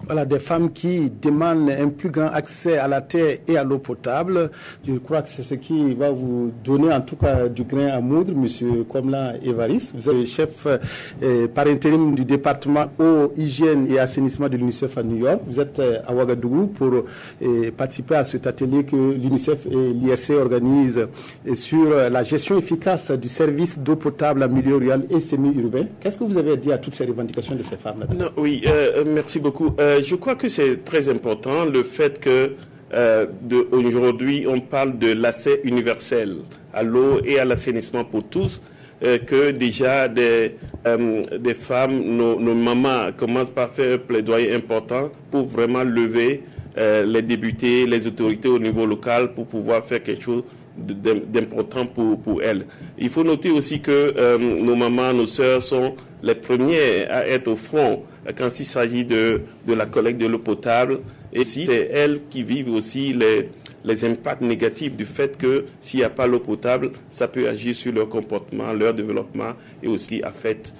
Voilà, des femmes qui demandent un plus grand accès à la terre et à l'eau potable. Je crois que c'est ce qui va vous donner en tout cas du grain à moudre, Monsieur Komla Évariste. Vous êtes le chef par intérim du département eau, hygiène et assainissement de l'UNICEF à New York. Vous êtes à Ouagadougou pour participer à cet atelier que l'UNICEF et l'IRC organisent sur la gestion efficace du service d'eau potable en milieu rural et semi-urbain. Qu'est-ce que vous avez dit à toutes ces revendications de ces femmes-là? Oui, merci beaucoup. Je crois que c'est très important le fait que aujourd'hui on parle de l'accès universel à l'eau et à l'assainissement pour tous, que déjà des femmes, nos mamans commencent par faire un plaidoyer important pour vraiment lever les députés, les autorités au niveau local pour pouvoir faire quelque chose d'important pour elles. Il faut noter aussi que nos mamans, nos sœurs sont les premiers à être au front quand il s'agit de la collecte de l'eau potable. Et si c'est elles qui vivent aussi les impacts négatifs du fait que s'il n'y a pas l'eau potable, ça peut agir sur leur comportement, leur développement et aussi affecte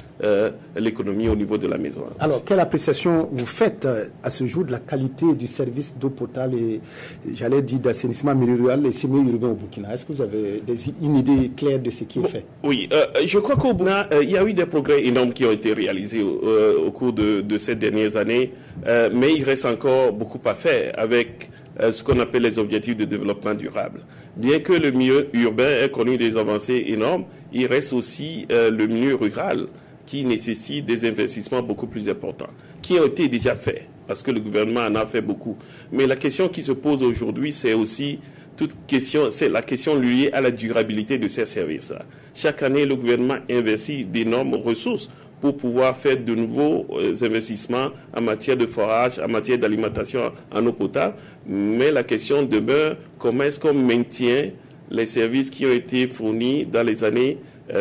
l'économie au niveau de la maison. Alors, quelle appréciation vous faites à ce jour de la qualité du service d'eau potable et, j'allais dire, d'assainissement milieu rural et semi-urbain au Burkina? Est-ce que vous avez une idée claire de ce qui est fait? Oui, je crois qu'au Burkina, il y a eu des progrès énormes qui ont été réalisés au cours de ces dernières années, mais il reste encore beaucoup à faire avec ce qu'on appelle les objectifs de développement durable. Bien que le milieu urbain ait connu des avancées énormes, il reste aussi le milieu rural qui nécessite des investissements beaucoup plus importants, qui ont été déjà faits, parce que le gouvernement en a fait beaucoup. Mais la question qui se pose aujourd'hui, c'est aussi c'est la question liée à la durabilité de ces services-là. Chaque année, le gouvernement investit d'énormes ressources pour pouvoir faire de nouveaux investissements en matière de forage, en matière d'alimentation en eau potable. Mais la question demeure, comment est-ce qu'on maintient les services qui ont été fournis dans les années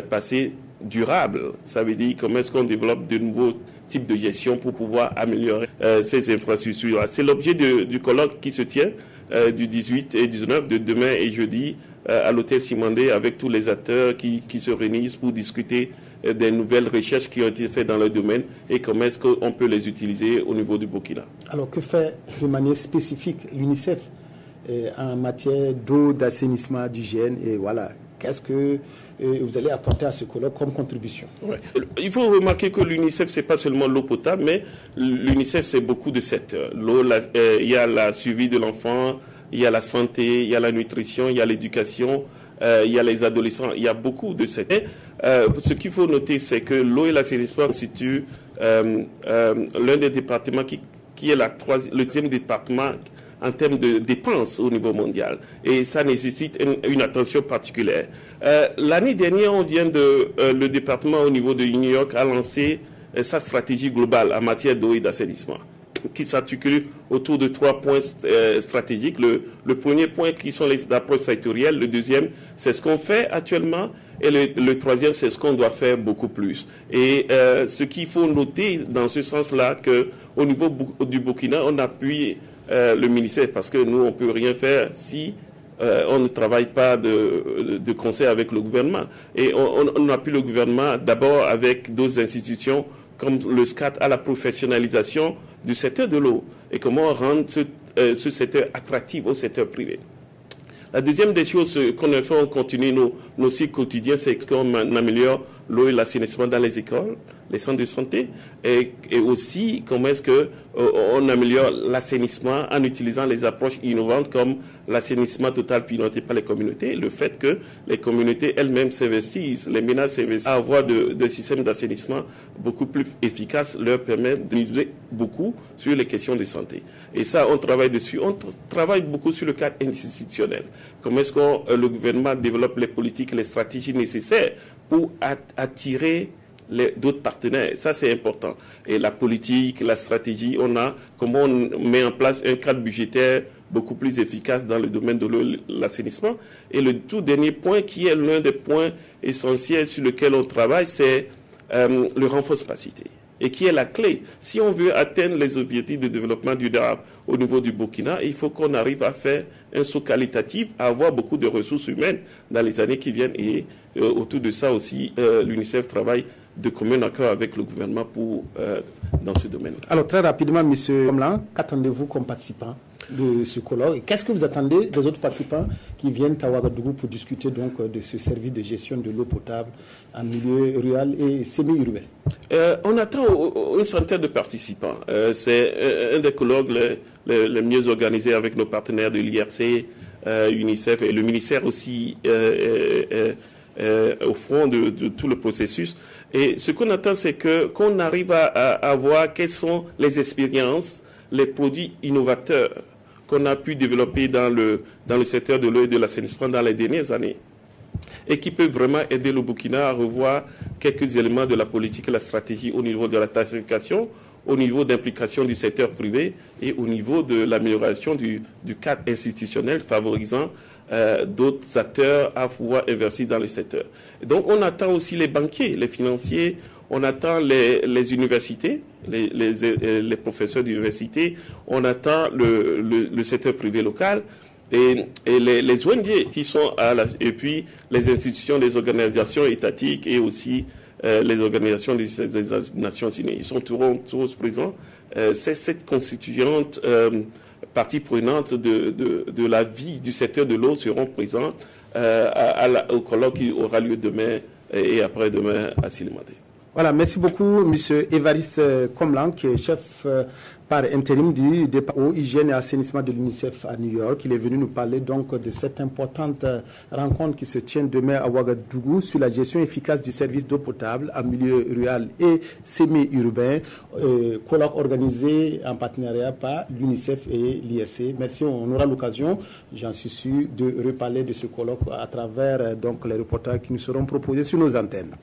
passées durables? Ça veut dire comment est-ce qu'on développe de nouveaux types de gestion pour pouvoir améliorer ces infrastructures. C'est l'objet du colloque qui se tient du 18 et 19 de demain et jeudi à l'hôtel Simandé avec tous les acteurs qui se réunissent pour discuter des nouvelles recherches qui ont été faites dans le domaine et comment est-ce qu'on peut les utiliser au niveau du Burkina. Alors, que fait de manière spécifique l'UNICEF en matière d'eau, d'assainissement, d'hygiène et voilà, qu'est-ce que vous allez apporter à ce colloque comme contribution? Ouais. Il faut remarquer que l'UNICEF, ce n'est pas seulement l'eau potable, mais l'UNICEF, c'est beaucoup de secteurs. L'eau, il y a la suivi de l'enfant, il y a la santé, il y a la nutrition, il y a l'éducation, il y a les adolescents, il y a beaucoup de secteurs. Ce qu'il faut noter, c'est que l'eau et l'assainissement constituent l'un des départements qui est le deuxième département en termes de dépenses au niveau mondial. Et ça nécessite une attention particulière. L'année dernière, le département au niveau de New York a lancé sa stratégie globale en matière d'eau et d'assainissement, qui s'articule autour de 3 points stratégiques. Le premier point qui sont les approches sectorielles, le deuxième, c'est ce qu'on fait actuellement, et le troisième, c'est ce qu'on doit faire beaucoup plus. Et ce qu'il faut noter dans ce sens-là, qu'au niveau du Burkina, on appuie le ministère, parce que nous, on ne peut rien faire si on ne travaille pas de concert avec le gouvernement. Et on appuie le gouvernement d'abord avec d'autres institutions comme le SCAT à la professionnalisation du secteur de l'eau et comment rendre ce secteur attractif au secteur privé. La deuxième des choses qu'on a fait, on continue nos cycles quotidiens, c'est qu'on améliore l'eau et l'assainissement dans les écoles, les centres de santé, et aussi comment est-ce qu'on améliore l'assainissement en utilisant les approches innovantes comme l'assainissement total piloté par les communautés, le fait que les communautés elles-mêmes s'investissent, les ménages s'investissent à avoir des systèmes d'assainissement beaucoup plus efficaces leur permettent d'aider beaucoup sur les questions de santé. Et ça, on travaille dessus. On travaille beaucoup sur le cadre institutionnel. Comment est-ce que le gouvernement développe les politiques, les stratégies nécessaires pour attirer d'autres partenaires. Ça, c'est important. Et la politique, la stratégie, comment on met en place un cadre budgétaire beaucoup plus efficace dans le domaine de l'assainissement. Et le tout dernier point, qui est l'un des points essentiels sur lequel on travaille, c'est le renforcement de capacité. Et qui est la clé. Si on veut atteindre les objectifs de développement durable au niveau du Burkina, il faut qu'on arrive à faire un saut qualitatif, à avoir beaucoup de ressources humaines dans les années qui viennent. Et autour de ça aussi, l'UNICEF travaille de commun accord avec le gouvernement dans ce domaine. Alors très rapidement, M. Komlan, qu'attendez-vous comme participant de ce colloque? Qu'est-ce que vous attendez des autres participants qui viennent à Ouagadougou pour discuter donc de ce service de gestion de l'eau potable en milieu rural et semi-urbain? On attend une centaine de participants. C'est un des colloques les mieux organisés avec nos partenaires de l'IRC, UNICEF et le ministère aussi au front de tout le processus. Et ce qu'on attend, c'est qu'on arrive à voir quelles sont les expériences, les produits innovateurs qu'on a pu développer dans le secteur de l'eau et de l'assainissement dans les dernières années et qui peuvent vraiment aider le Burkina à revoir quelques éléments de la politique et la stratégie au niveau de la tarification, au niveau d'implication du secteur privé et au niveau de l'amélioration du cadre institutionnel favorisant d'autres acteurs à pouvoir investir dans le secteur. Et donc on attend aussi les banquiers, les financiers, on attend les universités, les professeurs d'université, on attend le secteur privé local et les ONG qui sont et puis les institutions, les organisations étatiques et aussi les organisations des Nations Unies. Ils sont tous présents. C'est cette constituante partie prenante de la vie du secteur de l'eau seront présents au colloque qui aura lieu demain et après-demain à Silimandé. Voilà, merci beaucoup, M. Évariste Komlan, qui est chef par intérim du dépôt hygiène et assainissement de l'UNICEF à New York. Il est venu nous parler donc de cette importante rencontre qui se tient demain à Ouagadougou sur la gestion efficace du service d'eau potable en milieu rural et semi-urbain, colloque organisé en partenariat par l'UNICEF et l'IRC. Merci, on aura l'occasion, j'en suis sûr, de reparler de ce colloque à travers donc les reportages qui nous seront proposés sur nos antennes.